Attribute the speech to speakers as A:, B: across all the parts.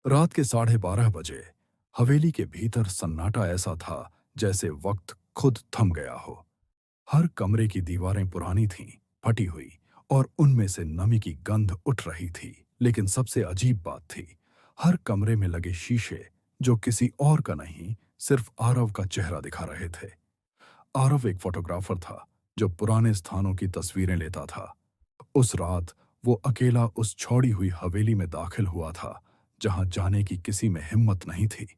A: रात के 12:30 बजे हवेली के भीतर सन्नाटा ऐसा था जैसे वक्त खुद थम गया हो। हर कमरे की दीवारें पुरानी थीं, फटी हुई, और उनमें से नमी की गंध उठ रही थी। लेकिन सबसे अजीब बात थी, हर कमरे में लगे शीशे, जो किसी और का नहीं, सिर्फ आरव का चेहरा दिखा रहे थे। आरव एक फोटोग्राफर था जो पुराने स्थानों की तस्वीरें लेता था। उस रात वो अकेला उस छोड़ी हुई हवेली में दाखिल हुआ था, जहां जाने की किसी में हिम्मत नहीं थी।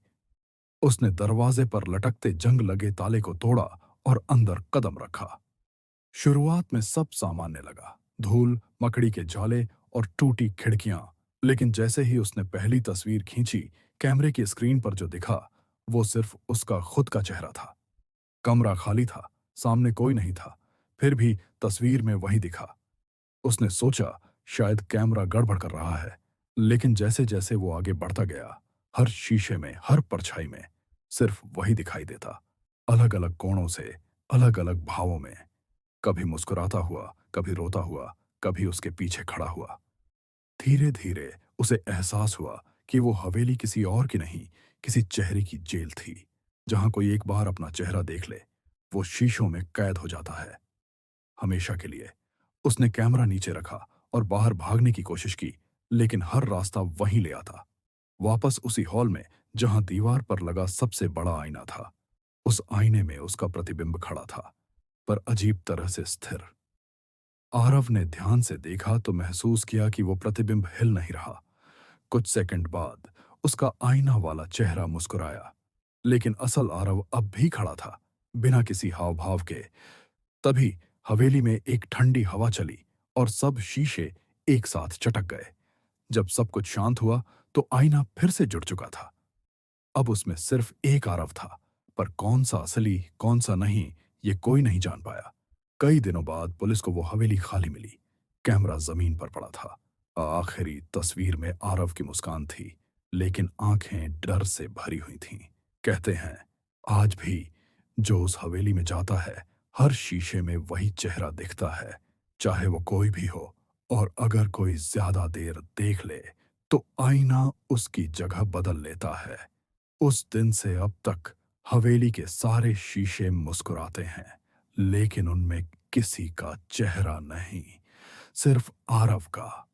A: उसने दरवाजे पर लटकते जंग लगे ताले को तोड़ा और अंदर कदम रखा। शुरुआत में सब सामान्य लगा, धूल, मकड़ी के जाले और टूटी खिड़कियां। लेकिन जैसे ही उसने पहली तस्वीर खींची, कैमरे की स्क्रीन पर जो दिखा वो सिर्फ उसका खुद का चेहरा था। कमरा खाली था, सामने कोई नहीं था, फिर भी तस्वीर में वही दिखा। उसने सोचा शायद कैमरा गड़बड़ कर रहा है। लेकिन जैसे जैसे वो आगे बढ़ता गया, हर शीशे में, हर परछाई में सिर्फ वही दिखाई देता, अलग अलग कोणों से, अलग अलग भावों में। कभी मुस्कुराता हुआ, कभी रोता हुआ, कभी उसके पीछे खड़ा हुआ। धीरे धीरे उसे एहसास हुआ कि वो हवेली किसी और की नहीं, किसी चेहरे की जेल थी, जहां कोई एक बार अपना चेहरा देख ले, वो शीशों में कैद हो जाता है, हमेशा के लिए। उसने कैमरा नीचे रखा और बाहर भागने की कोशिश की, लेकिन हर रास्ता वहीं ले आता, वापस उसी हॉल में, जहां दीवार पर लगा सबसे बड़ा आईना था। उस आईने में उसका प्रतिबिंब खड़ा था, पर अजीब तरह से स्थिर। आरव ने ध्यान से देखा तो महसूस किया कि वो प्रतिबिंब हिल नहीं रहा। कुछ सेकंड बाद उसका आईना वाला चेहरा मुस्कुराया, लेकिन असल आरव अब भी खड़ा था, बिना किसी हाव भाव के। तभी हवेली में एक ठंडी हवा चली और सब शीशे एक साथ चटक गए। जब सब कुछ शांत हुआ तो आईना फिर से जुड़ चुका था। अब उसमें सिर्फ एक आरव था, पर कौन सा असली, कौन सा नहीं, ये कोई नहीं जान पाया। कई दिनों बाद पुलिस को वो हवेली खाली मिली। कैमरा जमीन पर पड़ा था। आखिरी तस्वीर में आरव की मुस्कान थी, लेकिन आंखें डर से भरी हुई थीं। कहते हैं, आज भी जो उस हवेली में जाता है, हर शीशे में वही चेहरा दिखता है, चाहे वो कोई भी हो। और अगर कोई ज्यादा देर देख ले, तो आईना उसकी जगह बदल लेता है। उस दिन से अब तक हवेली के सारे शीशे मुस्कुराते हैं, लेकिन उनमें किसी का चेहरा नहीं, सिर्फ आरव का।